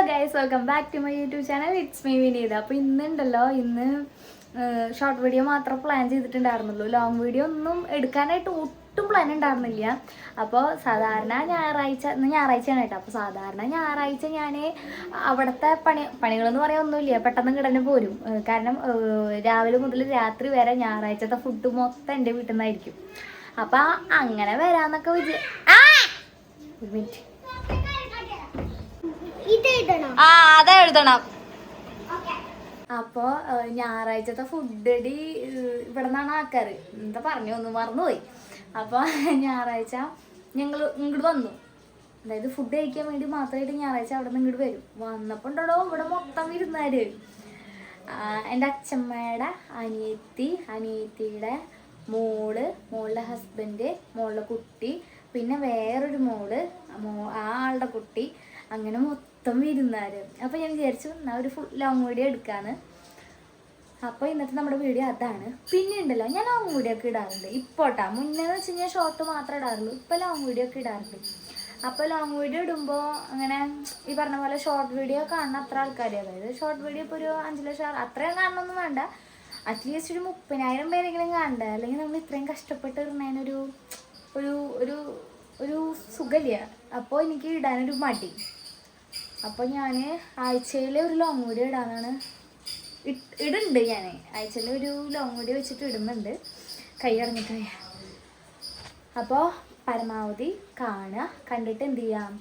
guys, welcome back to my YouTube channel. It's me Vinita. അപ്പോൾ ഇന്ന് short video മാത്രം plan ചെയ്തിട്ടുണ്ടായിരുന്നുള്ളൂ. Long video ഒന്നും എടുക്കാനായിട്ട് ഒട്ടും പ്ലാൻ ഉണ്ടായിരുന്നില്ല. അപ്പോൾ സാധാരണ ഞായറാഴ്ചയാണ് കേട്ടോ. അപ്പോൾ സാധാരണ ഞായറാഴ്ച ഞാൻ അവിടുത്തെ പണികളെന്ന് പറയാൻ ഒന്നുമില്ല, പെട്ടെന്ന് കിടന്ന് പോരും. കാരണം രാവിലെ മുതൽ രാത്രി വരെ ഞായറാഴ്ചത്തെ ഫുഡ് മൊത്തം എൻ്റെ വീട്ടിൽ നിന്നായിരിക്കും. അപ്പോൾ അങ്ങനെ വരാന്നൊക്കെ ഒരു മിനിറ്റ് അതെ എഴുതണം. അപ്പോൾ ഞായറാഴ്ചത്തെ ഫുഡ് അടി ഇവിടെ നിന്നാണ് ആക്കാറ്. എന്താ പറഞ്ഞു ഒന്നും മറന്നുപോയി. അപ്പോൾ ഞായറാഴ്ച ഞങ്ങൾ ഇങ്ങോട്ട് വന്നു, അതായത് ഫുഡ് കഴിക്കാൻ വേണ്ടി മാത്രമായിട്ട് ഞായറാഴ്ച അവിടെ നിന്ന് ഇങ്ങോട്ട് വരും. വന്നപ്പോൾ ഉണ്ടോ ഇവിടെ മൊത്തം ഇരുന്നാര്. എൻ്റെ അച്ഛമ്മയുടെ അനിയത്തിയുടെ മോളുടെ ഹസ്ബൻഡ്, മോളുടെ കുട്ടി, പിന്നെ വേറൊരു ആ ആളുടെ കുട്ടി, അങ്ങനെ മൊത്തം ഇരുന്നാര്. അപ്പോൾ ഞാൻ വിചാരിച്ചു ഒരു ഫുൾ ലോങ് വീഡിയോ എടുക്കാന്ന്. അപ്പോൾ ഇന്നത്തെ നമ്മുടെ വീഡിയോ അതാണ്. പിന്നെ ഉണ്ടല്ലോ, ഞാൻ ലോങ് വീഡിയോ ഒക്കെ ഇടാറുണ്ട് ഇപ്പോട്ടാ. മുന്നേന്ന് വെച്ച് കഴിഞ്ഞാൽ ഷോർട്ട് മാത്രമേ ഇടാറുള്ളൂ. ഇപ്പോൾ ലോങ് വീഡിയോ ഒക്കെ ഇടാറുണ്ട്. അപ്പോൾ ലോങ് വീഡിയോ ഇടുമ്പോൾ അങ്ങനെ ഈ പറഞ്ഞ പോലെ ഷോർട്ട് വീഡിയോ കാണുന്ന അത്ര ആൾക്കാർ, അതായത് ഷോർട്ട് വീഡിയോ ഇപ്പോൾ ഒരു 5 ലക്ഷം അത്രയും കാണണമെന്നും വേണ്ട, അറ്റ്ലീസ്റ്റ് ഒരു 30,000 പേരെങ്കിലും കാണണ്ട. അല്ലെങ്കിൽ നമ്മൾ ഇത്രയും കഷ്ടപ്പെട്ട് ഇടുന്നതിനൊരു ഒരു ഒരു ഒരു സുഖമില്ല. അപ്പോൾ എനിക്ക് ഇടാനൊരു മടി. അപ്പോൾ ഞാൻ ആഴ്ചയിൽ ഒരു ലോങ് വീഡിയോ ഇടാനാണ് ഇടുന്നുണ്ട്. ഞാൻ ആഴ്ചയിൽ ഒരു ലോങ് വീഡിയോ വെച്ചിട്ട് ഇടുന്നുണ്ട്, കൈ അടങ്ങിട്ട്. അപ്പോൾ പരമാവധി കാണുക, കണ്ടിട്ട് എന്ത് ചെയ്യാം,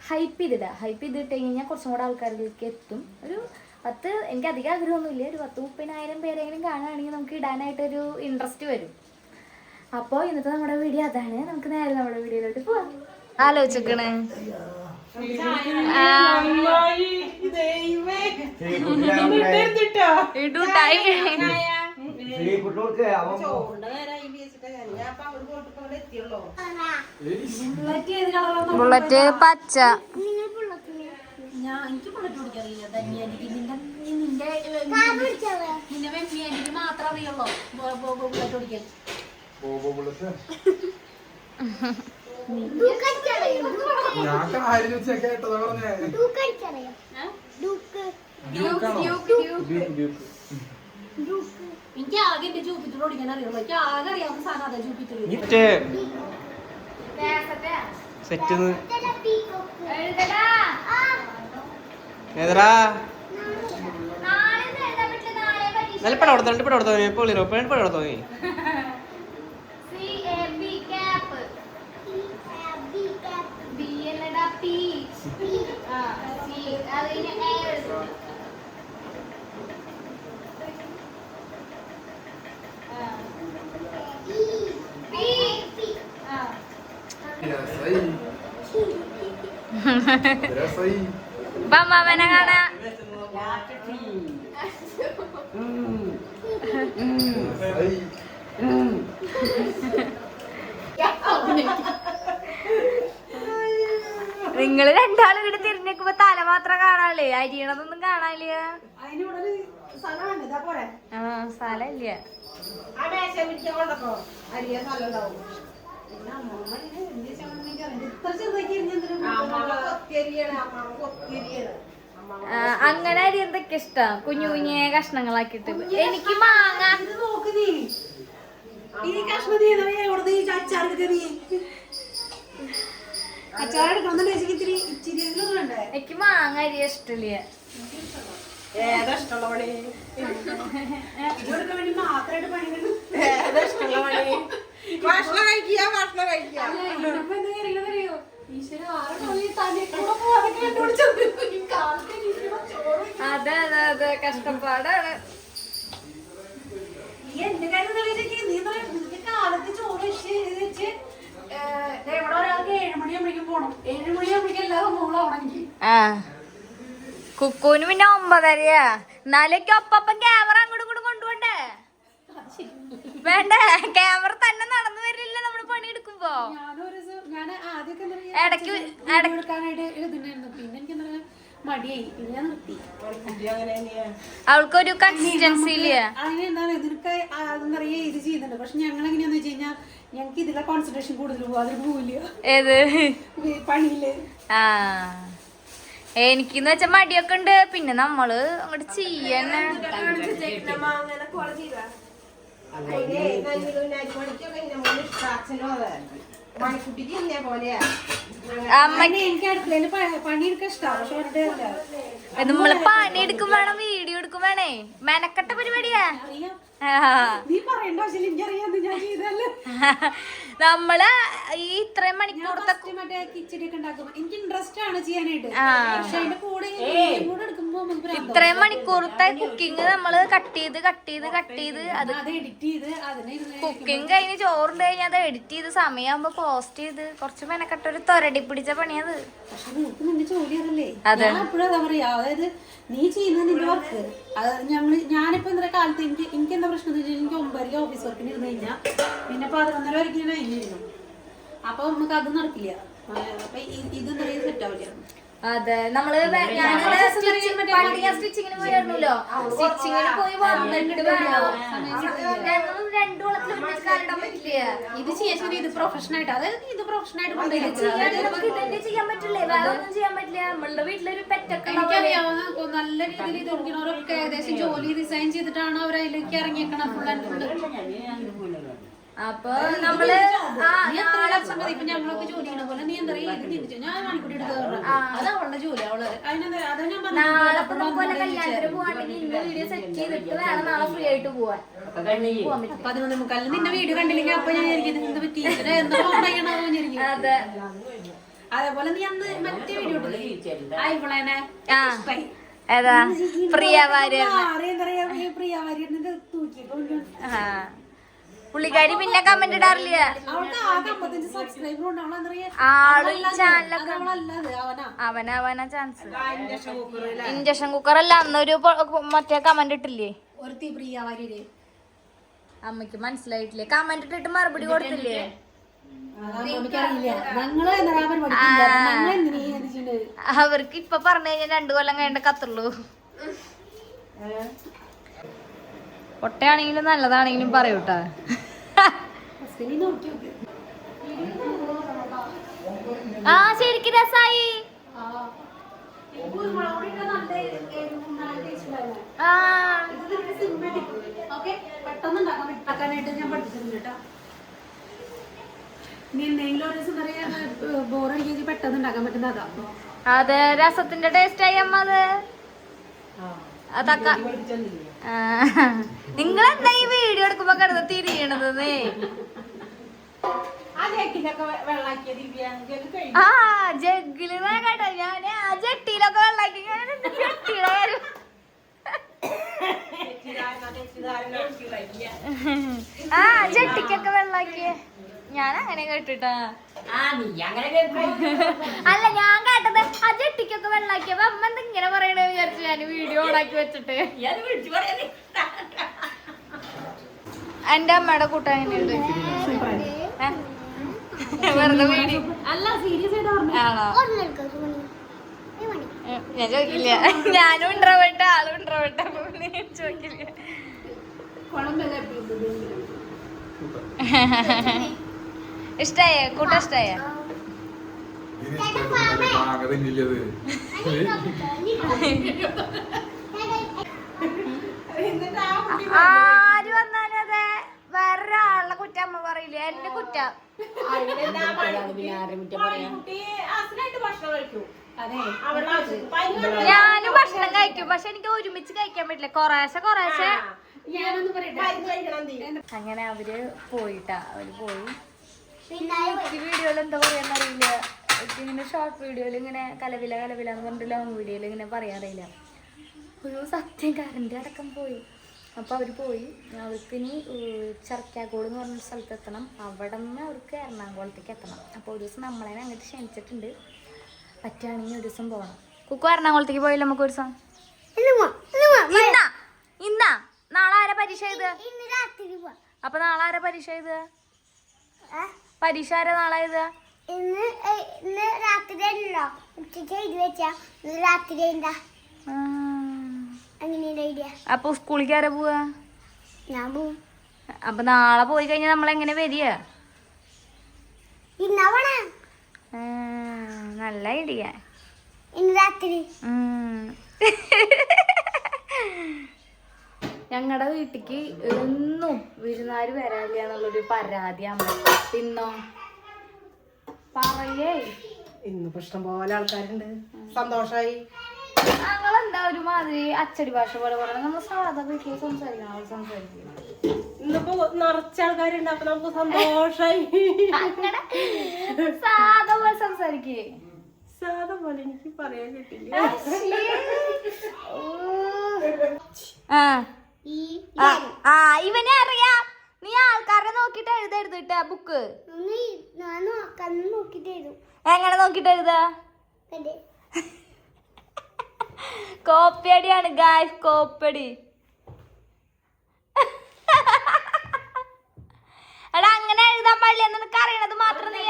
ഹൈപ്പ് ചെയ്തിട്ട് കഴിഞ്ഞാൽ കുറച്ചും കൂടെ ആൾക്കാരിലേക്ക് എത്തും. ഒരു 10, എനിക്ക് അധികം ആഗ്രഹമൊന്നുമില്ല, ഒരു 30,000 പേരെങ്കിലും കാണുകയാണെങ്കിൽ നമുക്ക് ഇടാനായിട്ടൊരു ഇൻട്രസ്റ്റ് വരും. അപ്പോൾ ഇന്നത്തെ നമ്മുടെ വീഡിയോ അതാണ്. നമുക്ക് നേരെ നമ്മുടെ വീഡിയോയിലോട്ട് പോവാം. ആലോചിക്കണേ ബുള്ളറ്റ് പച്ച. എനിക്ക് ബുള്ളറ്റ് കുടിക്കാറില്ല. നിന്റെ വെമ്മിയാനിക്ക് മാത്രം അറിയുള്ളൂ ബുള്ളറ്റ് കുടിക്കാൻ. എനിക്ക് ആകെ എന്റെ ജൂപ്പിറ്റർ ഓടിക്കാൻ അറിയുള്ളൂ. എനിക്ക് ആകെ അറിയാവുന്ന സാധനം അതാ ജൂപ്പിറ്റർ. നല്ല പടം കൊടുത്തോ മാമനെ കാണാ. നിങ്ങള് രണ്ടാളും ഇവിടെ തിരിഞ്ഞേക്കുമ്പോ തല മാത്രം കാണാല്ലേ, അരിയണതൊന്നും കാണാനില്ല. സ്ഥലമില്ല. അങ്ങനെ അരി എന്തൊക്കെ ഇഷ്ടം, കുഞ്ഞു കുഞ്ഞേ കഷ്ണങ്ങളാക്കിട്ട്. എനിക്ക് മാങ്ങ എനിക്ക് മാങ്ങ അരി ഇഷ്ടമില്ല. അതെ അതെ അതെ, കഷ്ടപ്പാടാണ്. കാലത്ത് ചോറ് വെച്ച് ഇവിടെ ഒരാൾക്ക് 7 മണിയാകുമ്പോഴേക്കും പോണം. 7 മണിയാകുമ്പോഴേക്കും എല്ലാ സംഭവങ്ങളും ആവണമെങ്കിൽ കുക്കൂന് പിന്നെ 9:30. എന്നാലേക്ക് ഒപ്പം ക്യാമറ അങ്ങോട്ടും ഇങ്ങോട്ടും കൊണ്ടുപോണ്ടേ? വേണ്ടേ? ക്യാമറ തന്നെ നടന്നു വരില്ല നമ്മള് പണിയെടുക്കുമ്പോ. ഇടയ്ക്ക് മടിയായി, പിന്നെ ഞാൻ നിർത്തി. അവൾക്കൊരു കൺസിസ്റ്റൻസി ഇല്ല. അതിനെന്താണ് നിനക്ക് അറിയാ ഇത് ചെയ്യുന്നുണ്ട്. പക്ഷെ ഞങ്ങൾ എങ്ങനെയാന്ന് വെച്ച് കഴിഞ്ഞാൽ ഞങ്ങക്ക് ഇതിലെ കോൺസെൻട്രേഷൻ കൂടുതൽ പോകും, അതിന് പോവില്ല. ഏത് പണിയില്? എനിക്കെന്ന് വെച്ചാ മടിയൊക്കെ ഉണ്ട്. പിന്നെ നമ്മള് അങ്ങോട്ട് ചെയ്യണ നമ്മള് പണിയെടുക്കും വേണം, വീഡിയോ എടുക്കും വേണേ. മെനക്കെട്ട പരിപാടിയാ. നമ്മള് ഈ ഇത്രയും മണിക്കൂറത്തെ ഇത്രയും മണിക്കൂറത്തെ കുക്കിംഗ് നമ്മള് കട്ട് ചെയ്ത് അത് കുക്കിംഗ് കഴിഞ്ഞ് ചോറുണ്ട് കഴിഞ്ഞാൽ അത് എഡിറ്റ് ചെയ്ത് സമയമാകുമ്പോ പോസ്റ്റ് ചെയ്ത് കുറച്ച് മെനക്കെട്ട ഒരു തൊരടി പിടിച്ച പണിയത്. അതെ, അതായത് നീ ചെയ്യുന്ന നിന്റെ വർക്ക് ഞാനിപ്പോ ഇന്നലെ കാലത്ത് എനിക്ക് എന്താ പ്രശ്നം എന്ന് വെച്ചാൽ എനിക്ക് 9 ഓഫീസ് വർക്കിന് ഇരുന്ന് കഴിഞ്ഞാൽ പിന്നെ 11:30 വരെക്കും കഴിഞ്ഞിരുന്നു. അപ്പൊ നമുക്ക് അത് നടക്കില്ല. അപ്പൊ ഇത് നിറയെ സെറ്റ് ആവില്ല. അതെ, നമ്മള് സ്റ്റിച്ചിങ്ങിന് പോയായിരുന്നല്ലോ. സ്റ്റിച്ചിങ്ങിന് പോയി വന്നിട്ട് ഞങ്ങൾ 2 വള്ളത്തിൽ കാലിടാൻ പറ്റില്ല. ഇത് ശേഷം ഇത് പ്രൊഫഷനായിട്ട്, അതായത് ഇത് പ്രൊഫഷനായിട്ട് ചെയ്യാൻ പറ്റില്ലേ? വേറെ ഒന്നും ചെയ്യാൻ പറ്റില്ല. നമ്മളുടെ വീട്ടിലൊരു പെറ്റൊക്കെ എനിക്കറിയാവുന്ന നല്ല രീതിയിൽ ഇത് ഓടിക്കണവരൊക്കെ ഏകദേശം ജോലി റിസൈൻ ചെയ്തിട്ടാണ് അവർ അതിലേക്ക് ഇറങ്ങിയേക്കണം ഫുൾ ആൻഡ് ഫുള്ള്. അപ്പൊ നമ്മള് ഇപ്പൊ ഞങ്ങളൊക്കെ ജോലി ചെയ്യണ പോലെ നീ എന്താ ഇത് ഞാൻ മണിക്കൂട്ടി എടുക്കുക അത് അവളുടെ ജോലി. അവള് അതാ ഞാൻ നാളെ കല്യാണത്തിന് പോവാണെങ്കിൽ ഇന്ന് വീഡിയോ സെറ്റ് ചെയ്തിട്ട് വേണം നാളെ ഫ്രീ ആയിട്ട് പോവാൻ. 11:45 നിന്റെ വീഡിയോ കണ്ടില്ലെങ്കിൽ അപ്പൊ ഞാൻ എന്ത് പറ്റി എന്താ ചെയ്യണോ. അതെ, അതേപോലെ നീ അന്ന് മറ്റേ വീഡിയോ ഇവളേനെ ഏതാ പ്രിയവാര്യ പുള്ളിക്കാരി പിന്നെ കമന്റ് ഇടാറില്ല. ആള് ചാനലൊക്കെ അവനാവാനാ ചാൻസ്. ഇൻഡക്ഷൻ കുക്കർ അല്ല അന്നൊരു മറ്റേ കമന്റ് ഇട്ടില്ലേ അമ്മയ്ക്ക് മനസ്സിലായിട്ടില്ലേ? കമന്റ് ഇട്ടിട്ട് മറുപടി കൊടുത്തില്ലേ? അവർക്ക് ഇപ്പൊ പറഞ്ഞു കഴിഞ്ഞാൽ 2 കൊല്ലം കഴിഞ്ഞ കത്തുള്ളൂ. പൊട്ടയാണെങ്കിലും നല്ലതാണെങ്കിലും പറയൂട്ടാ. ആ ശരിക്കും രസായി. അതെ, രസത്തിന്റെ ടേസ്റ്റ് ആയി അമ്മ. അത് അതൊക്കെ നിങ്ങളെന്താ ഈ വീഡിയോ എടുക്കുമ്പോ കിടന്ന് തിരിയണത്? ആ ജഗ്ഗില് കേട്ടോ ഞാന് ആ ജട്ടിയിലൊക്കെ വെള്ളാക്കി. ആ ജട്ടിക്കൊക്കെ വെള്ളാക്കിയ ഞാൻ അങ്ങനെ കേട്ടിട്ടാ. അല്ല ഞാൻ കേട്ടത് ആ ജട്ടിക്കൊക്കെ വെള്ളാക്കിയപ്പോ അമ്മ എന്താ ഇങ്ങനെ പറയണേ വിചാരിച്ചു ഞാൻ വീഡിയോ ഓണാക്കി വെച്ചിട്ട്. എന്റെ അമ്മയുടെ കൂട്ടം എങ്ങനെയുണ്ട്? വെറുതെ വീഡിയോ ആണോ? ഞാൻ ചോദിക്കില്ല. ഞാനും ഇൻട്രോവേർട്ട് ആളും ഇൻട്രോവേർട്ട്. ചോദിക്കില്ല. ഇഷ്ടായ കൂട്ടം ഇഷ്ടായ? ആര് വന്നാലും അതെ വേറൊരാളുടെ കുറ്റം അമ്മ പറയില്ല. എന്റെ കുറ്റം. ഞാനും ഭക്ഷണം കഴിക്കും, പക്ഷെ എനിക്ക് ഒരുമിച്ച് കഴിക്കാൻ പറ്റില്ല. കുറേശ്ശെ അങ്ങനെ അവര് പോയിട്ടാ. അവര് പോയി വീഡിയോയിൽ എന്താ പറയാന്നറിയില്ല. ഇങ്ങനെ ഷോർട്ട് വീഡിയോയിൽ ഇങ്ങനെ കലവില എന്ന് പറഞ്ഞിട്ട് ലോങ് വീഡിയോയിൽ ഇങ്ങനെ പറയാറില്ല. ഒരു സത്യം കറണ്ട് അടക്കം പോയി. അപ്പോൾ അവർ പോയി. അവർക്ക് ഇനി ചർക്കാക്കോട് എന്ന് പറഞ്ഞ സ്ഥലത്ത് എത്തണം. അവിടെ നിന്ന് അവർക്ക് എറണാകുളത്തേക്ക് എത്തണം. അപ്പോൾ ഒരു ദിവസം നമ്മളെ അങ്ങോട്ട് ക്ഷണിച്ചിട്ടുണ്ട്. പറ്റുകയാണെങ്കിൽ ഒരു ദിവസം പോകണം. കുക്കു എറണാകുളത്തേക്ക് പോയില്ല നമുക്ക് ഒരു ദിവസം? ഇന്നാ നാളെ ആരാ പരീക്ഷ എഴുതുക? അപ്പൊ നാളെ ആരാ പരീക്ഷ എഴുതുക? പരീക്ഷ ആരാ നാളെ എഴുതുക? അപ്പൊ സ്കൂളിലേക്ക് ആരാ പോവാ? ഞാൻ പോവും. അപ്പൊ നാളെ പോയി കഴിഞ്ഞാൽ നമ്മളെങ്ങനെ വരിക? നല്ല ഐഡിയ. ഞങ്ങളുടെ വീട്ടിക്ക് എന്നും വിരുന്നാര് വരാനില്ല എന്നുള്ളൊരു പരാതി അമ്മ. ഇന്നോ പറയേ ഇന്നിപ്പോ ഇഷ്ടം പോലെ ആൾക്കാരുണ്ട്. സന്തോഷായി. ഞങ്ങളെന്താ ഒരുമാതിരി അച്ചടി ഭാഷ പോലെ പറയണം. നമ്മൾ സാധാ വീട്ടിൽ സംസാരിക്കണം. അവൾ സംസാരിക്കണം. ഇന്നിപ്പോ നിറച്ച ആൾക്കാരുണ്ട്. അപ്പൊ നമുക്ക് സന്തോഷായി. അങ്ങനെ സാധാ പോലെ സംസാരിക്കേ. സാധാ പോലെ എനിക്ക് പറയാൻ കിട്ടില്ല. ഇവനെ അറിയാം. നീ ആൾക്കാരെ നോക്കിട്ട് എഴുതരുത് ബുക്ക്. എങ്ങനെ നോക്കിട്ട് എഴുതാ? കോപ്പടിയാണ് ഗായ്സ്, കോപ്പടി. എടാ അങ്ങനെ എഴുതാൻ പാടില്ല. നിനക്ക് അറിയണത് മാത്രം നീ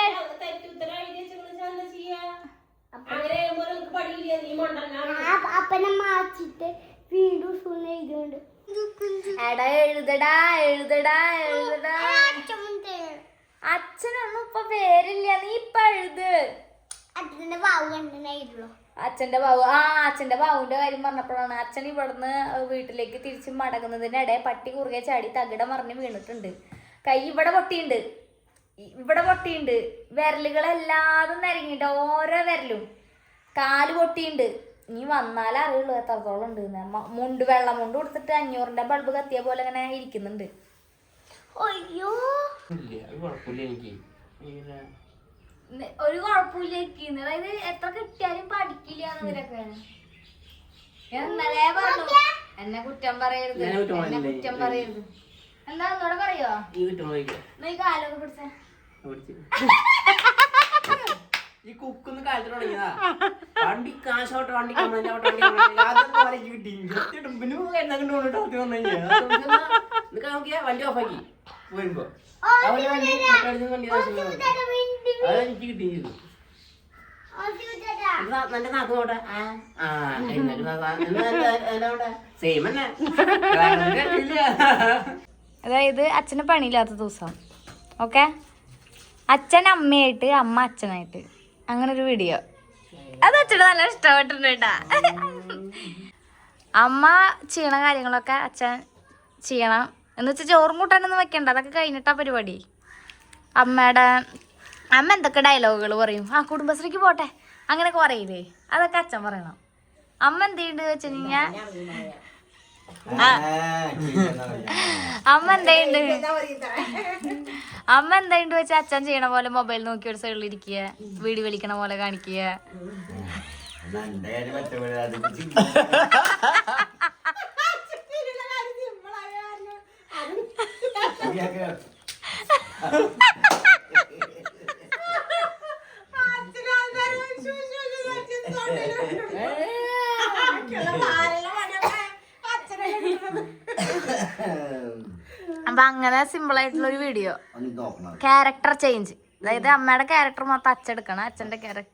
അപ്പനെ മാറ്റിട്ട് വീണ്ടും എഴുതുകൊണ്ട് എടാ എഴുതടാ എഴുതടാ എഴുതടാ. അച്ഛനൊന്നും ഇപ്പൊ പേരില്ല. നീ ഇപ്പൊ എഴുത്. അച്ഛന്റെ വാവ് കണ്ടിട്ടുള്ളൂ. അച്ഛന്റെ ബാബു അച്ഛന്റെ ബാബുവിന്റെ കാര്യം പറഞ്ഞപ്പോഴാണ് അച്ഛൻ ഇവിടുന്ന് വീട്ടിലേക്ക് തിരിച്ച് മടങ്ങുന്നതിനിടെ പട്ടി കുറുകെ ചാടി തകിട മറിഞ്ഞ് വീണിട്ടുണ്ട്. കൈ ഇവിടെ പൊട്ടിയുണ്ട്, ഇവിടെ പൊട്ടിയുണ്ട്. വിരലുകളെല്ലാതും നരങ്ങിട്ട് ഓരോ വിരലും. കാല് പൊട്ടിയുണ്ട്. ഇനി വന്നാലേ അറിയുള്ളൂ എത്രത്തോളം ഉണ്ട്. മുണ്ട് വെള്ള മുണ്ട് കൊടുത്തിട്ട് 500-ന്റെ ബൾബ് കത്തിയ പോലെ ഇങ്ങനെ ഇരിക്കുന്നുണ്ട്. അയ്യോ ഒരു കുഴപ്പമില്ല. അതായത് എത്ര കിട്ടിയാലും പഠിക്കില്ല ഇവരൊക്കെ. എന്നല്ലേ പറഞ്ഞു എന്നെ കുറ്റം പറയരുത്, എന്നെ കുറ്റം പറയരുത്. എന്താ ഒന്നൂടെ പറയോ? നീ കാലൊക്കെ പിടിച്ച ഈ കുക്കൊന്ന് കാലത്ത് തുടങ്ങിയതാ. വണ്ടി കാശോട്ടെ, വണ്ടി വണ്ടി ഓഫാക്കി വരുമ്പോ അതെനിക്ക് കിട്ടി. നല്ല നാക്കോട്ടെ സെയിം തന്നെ. അതായത് അച്ഛന് പണിയില്ലാത്ത ദിവസം ഓക്കെ, അച്ഛൻ അമ്മയായിട്ട് അമ്മ അച്ഛനായിട്ട് അങ്ങനെ ഒരു വീഡിയോ. അത് അച്ഛന് നല്ല ഇഷ്ടപ്പെട്ടിട്ടുണ്ട് കേട്ടാ. അമ്മ ചെയ്യണ കാര്യങ്ങളൊക്കെ അച്ഛൻ ചെയ്യണം എന്ന് വെച്ചാൽ ചോറും കൂട്ടാനൊന്നും വെക്കണ്ട, അതൊക്കെ കഴിഞ്ഞിട്ടാ പരിപാടി. അമ്മ എന്തൊക്കെ ഡയലോഗുകൾ പറയും, കുടുംബശ്രീക്ക് പോട്ടെ അങ്ങനെയൊക്കെ പറയില്ലേ, അതൊക്കെ അച്ഛൻ പറയണം. അമ്മ എന്ത് ചെയ്യുന്നുണ്ട് വെച്ച് കഴിഞ്ഞാൽ അമ്മ എന്തായിട്ട് വെച്ചാൽ അച്ഛൻ ചെയ്യണ പോലെ മൊബൈൽ നോക്കി ഒരു സൈഡിൽ ഇരിക്കുക, വീഡിയോ വലിക്കണ പോലെ കാണിക്കുക. അപ്പൊ അങ്ങനെ സിമ്പിൾ ആയിട്ടുള്ള ഒരു വീഡിയോ. ക്യാരക്ടർ ചേഞ്ച്, അതായത് അമ്മയുടെ ക്യാരക്ടർ മൊത്തം അച്ഛെടുക്കണം, അച്ഛന്റെ ക്യാരക്ടർ.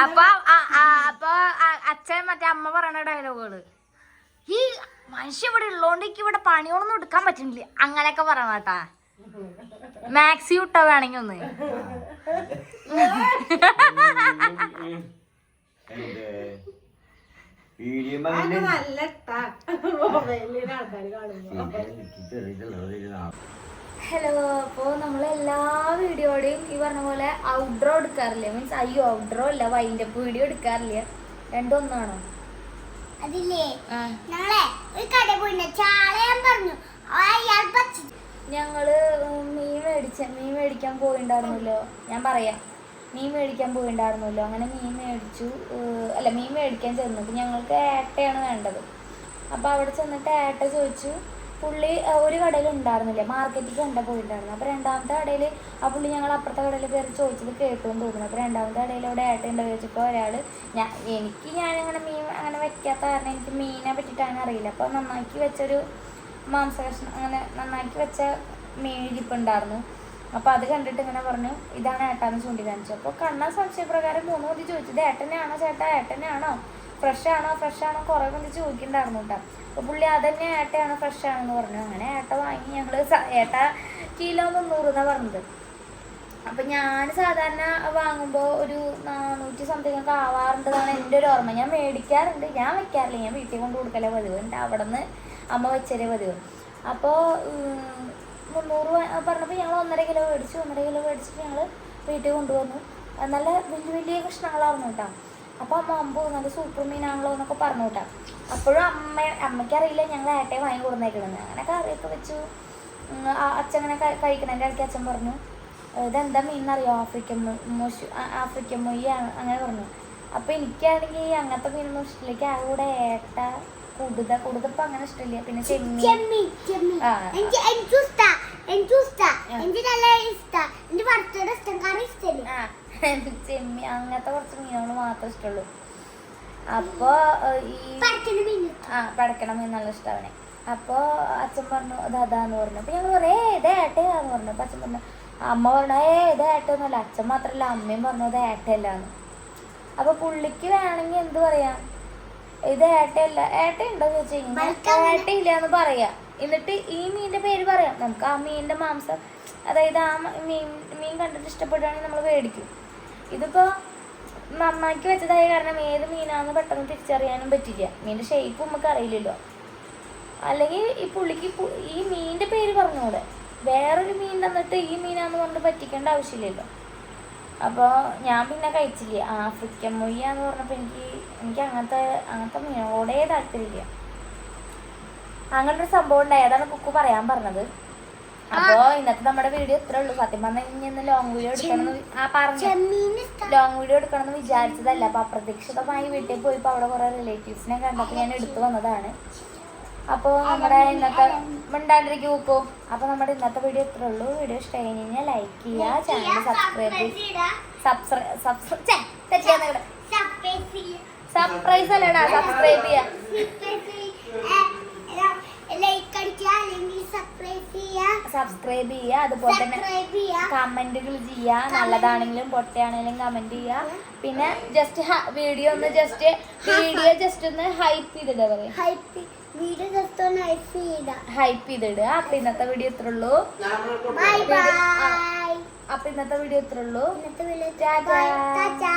അപ്പൊ അപ്പൊ അച്ഛൻ മറ്റേ അമ്മ പറയണ ഡയലോഗുകള്, ഈ മനുഷ്യ ഇവിടെ ഉള്ളോണ്ട് എനിക്ക് ഇവിടെ പണികളൊന്നും എടുക്കാൻ പറ്റുന്നില്ല അങ്ങനെയൊക്കെ പറയണ കേട്ടാ. മാക്സി ഇട്ടോ വേണമെങ്കിൽ ഒന്ന്. ഹലോ, അപ്പോൾ നമ്മൾ എല്ലാ വീഡിയോയുടെയും ഈ പറഞ്ഞ പോലെ ഔട്ട്ഡ്രോ എടുക്കാറില്ല. മീൻസ് ഔട്ട്ഡ്രോ അല്ല, വൈൻഡപ്പ് വീഡിയോ എടുക്കാറില്ല. രണ്ടും ഒന്നാണോ? അതില്ലേ ഞങ്ങളെ ഒരു കട പോയി ചാളയാൻ പറഞ്ഞു. ഞങ്ങള് മീൻ മേടിക്കാൻ പോയിണ്ടായിരുന്നല്ലോ. ഞാൻ പറയാം, മീൻ മേടിക്കാൻ പോയിണ്ടായിരുന്നല്ലോ. അങ്ങനെ മീൻ മേടിക്കാൻ ചെന്നത് ഞങ്ങൾക്ക് ഏട്ടയാണ് വേണ്ടത്. അപ്പോൾ അവിടെ ചെന്നിട്ട് ഏട്ട ചോദിച്ചു, പുള്ളി ഒരു കടയിൽ ഉണ്ടായിരുന്നില്ല, മാർക്കറ്റിൽ കണ്ട പോയിട്ടുണ്ടായിരുന്നു. അപ്പോൾ രണ്ടാമത്തെ കടയിൽ ആ പുള്ളി ഞങ്ങൾ അപ്പുറത്തെ കടയിൽ കയറി ചോദിച്ചത് കേട്ടുമെന്ന് തോന്നുന്നു. അപ്പോൾ രണ്ടാമത്തെ കടയിൽ അവിടെ ഏട്ടയുണ്ടോ ചോദിച്ചപ്പോൾ ഒരാൾ ഞാനങ്ങനെ മീൻ അങ്ങനെ വെക്കാത്ത കാരണം എനിക്ക് മീനെ പറ്റിയിട്ട് അങ്ങനെ അറിയില്ല. അപ്പോൾ നന്നാക്കി വെച്ചൊരു മാംസകഷ്ണം അങ്ങനെ നന്നാക്കി വെച്ച മീൻ ഇരിപ്പുണ്ടായിരുന്നു. അപ്പോൾ അത് കണ്ടിട്ട് ഇങ്ങനെ പറഞ്ഞു ഇതാണ് ഏട്ടാന്ന് ചൂണ്ടിക്കാണിച്ചു. അപ്പോൾ കണ്ണാൻ സംശയപ്രകാരം 3 മതി ചോദിച്ചത് ഏട്ടനെയാണോ ചേട്ടാ, ഏട്ടനെയാണോ, ഫ്രഷ് ആണോ കുറേ മതി ചോദിക്കണ്ടായിരുന്നു കേട്ടോ. അപ്പോൾ പുള്ളി അതന്നെ ഏട്ടയാണ്, ഫ്രഷ് ആണെന്ന് പറഞ്ഞു. അങ്ങനെ ഏട്ട വാങ്ങി ഞങ്ങൾ. ഏട്ട കിലോ 300 എന്നാണ് പറഞ്ഞത്. അപ്പം ഞാൻ സാധാരണ വാങ്ങുമ്പോൾ ഒരു 400 സംതിങ് ഒക്കെ ആവാറുണ്ടെന്നാണ് എൻ്റെ ഒരു ഓർമ്മ. ഞാൻ മേടിക്കാറുണ്ട്, ഞാൻ വെക്കാറില്ല, ഞാൻ വീട്ടിൽ കൊണ്ട് കൊടുക്കലേ പതിവ്. എൻ്റെ അവിടെ നിന്ന് അമ്മ വെച്ചതേ പതിവ്. അപ്പോൾ 300 പറഞ്ഞപ്പോൾ ഞങ്ങൾ 1.5 കിലോ മേടിച്ചു. 1.5 കിലോ മേടിച്ചിട്ട് ഞങ്ങൾ വീട്ടിൽ കൊണ്ടുവന്നു. നല്ല വലിയ വലിയ കഷ്ണങ്ങളായിരുന്നു കേട്ടോ. അപ്പോൾ അമ്മ അമ്പോ നല്ല സൂപ്പർ മീനാണല്ലോ എന്നൊക്കെ പറഞ്ഞു കേട്ടോ. അപ്പോഴും അമ്മയ്ക്കറിയില്ല ഞങ്ങൾ ഏട്ടയെ വാങ്ങി കൊടുന്നേക്കണമെന്ന്. അങ്ങനെ കറിയൊക്കെ വെച്ചു. അച്ഛൻ അങ്ങനെ കഴിക്കണതിൻ്റെ ഇടയ്ക്ക് അച്ഛൻ പറഞ്ഞു ഇതെന്താ മീനെന്നറിയോ, ആഫ്രിക്കൻ മൊയ്യാണ് അങ്ങനെ പറഞ്ഞു. അപ്പോൾ എനിക്കാണെങ്കിൽ അങ്ങനത്തെ മീനൊന്നും ഇഷ്ടമില്ല. എനിക്ക് കൂടെ ഏട്ട കുടുതപ്പം അങ്ങനെ ഇഷ്ടമില്ല. പിന്നെ ചെമ്മീൻ ചെമ്മീൻ അങ്ങനത്തെ കുറച്ച് മീനുകൾ മാത്രമേ ഇഷ്ടമുള്ളൂ. അപ്പോൾ ഈ പടക്കണ മീൻ നല്ല ഇഷ്ടമാണ്. അപ്പോൾ അച്ഛൻ പറഞ്ഞു അതാന്ന് പറഞ്ഞു. അപ്പോൾ ഞങ്ങൾ പറയേ ഇത് ഏട്ടയാന്ന് പറഞ്ഞു. അപ്പോൾ അച്ഛൻ പറഞ്ഞു, അമ്മ പറഞ്ഞു ഇത് ഏട്ടയൊന്നുമല്ല. അച്ഛൻ മാത്രമല്ല അമ്മയും പറഞ്ഞു ഇത് ഏട്ടയല്ലാന്ന്. അപ്പോൾ പുള്ളിക്ക് വേണമെങ്കിൽ എന്ത് പറയാം, ഇത് ഏട്ടയല്ല, ഏട്ടയുണ്ടോ ചോദിച്ചു കഴിഞ്ഞാൽ ഏട്ടയില്ല എന്ന് പറയാം. എന്നിട്ട് ഈ മീനിൻ്റെ പേര് പറയാം. നമുക്ക് ആ മീനിൻ്റെ മാംസം, അതായത് ആ മീൻ കണ്ടിട്ട് ഇഷ്ടപ്പെടുകയാണെങ്കിൽ നമ്മൾ മേടിക്കും. ഇതിപ്പോൾ നന്നാക്കി വെച്ചതായ കാരണം ഏത് മീനാണെന്ന് പെട്ടെന്ന് തിരിച്ചറിയാനും പറ്റില്ല. മീനിൻ്റെ ഷേപ്പ് നമുക്ക് അറിയില്ലല്ലോ. അല്ലെങ്കിൽ ഈ പുള്ളിക്ക് ഈ മീനിൻ്റെ പേര് പറഞ്ഞൂടെ, വേറൊരു മീൻ തന്നിട്ട് ഈ മീനാന്ന് പറഞ്ഞിട്ട് പറ്റിക്കേണ്ട ആവശ്യമില്ലല്ലോ. അപ്പോൾ ഞാൻ പിന്നെ കഴിച്ചില്ല. ആഫ്രിക്കൻ മൊയ്യാന്ന് പറഞ്ഞപ്പോൾ എനിക്ക് അങ്ങനത്തെ മീനോടേ താല്പര്യമില്ല. അങ്ങനൊരു സംഭവം ഉണ്ടായി. അതാണ് കുക്കു പറയാൻ പറഞ്ഞത്. അപ്പോൾ ഇന്നത്തെ നമ്മുടെ വീഡിയോ ഇത്രേ ഉള്ളൂ. സത്യം പറഞ്ഞാൽ ഇന്ന് ലോങ് വീഡിയോ എടുക്കണമെന്ന് വിചാരിച്ചതല്ല. അപ്പോൾ അപ്രതീക്ഷിതമായി വീട്ടിൽ പോയപ്പോൾ അവിടെ കുറേ റിലേറ്റീവ്സിനെ കണ്ടപ്പോൾ ഞാൻ എടുത്തു വന്നതാണ്. അപ്പോൾ നമ്മുടെ ഇന്നത്തെ മിണ്ടാണ്ടിരിക്കും കുക്കു. അപ്പോൾ നമ്മുടെ ഇന്നത്തെ വീഡിയോ ഇത്രേ ഉള്ളൂ. വീഡിയോ ഇഷ്ടമായി കഴിഞ്ഞാൽ ലൈക്ക് ചെയ്യുക, ചാനൽ സബ്സ്ക്രൈബ് അല്ലടാ സബ്സ്ക്രൈബ് ചെയ്യുക, അതുപോലെ തന്നെ കമന്റുകൾ ചെയ്യുക. നല്ലതാണെങ്കിലും പൊട്ടയാണെങ്കിലും കമന്റ് ചെയ്യുക. പിന്നെ ജസ്റ്റ് വീഡിയോ ഒന്ന് ഹൈപ്പ് ചെയ്തിടുക, പറയാം ഹൈപ്പ് ചെയ്തിടുക. അപ്പൊ ഇന്നത്തെ വീഡിയോ ഇത്രേ ഉള്ളൂ. Bye bye. അപ്പൊ ഇന്നത്തെ വീഡിയോ ഇത്രേ ഉള്ളൂ. ടാറ്റാ.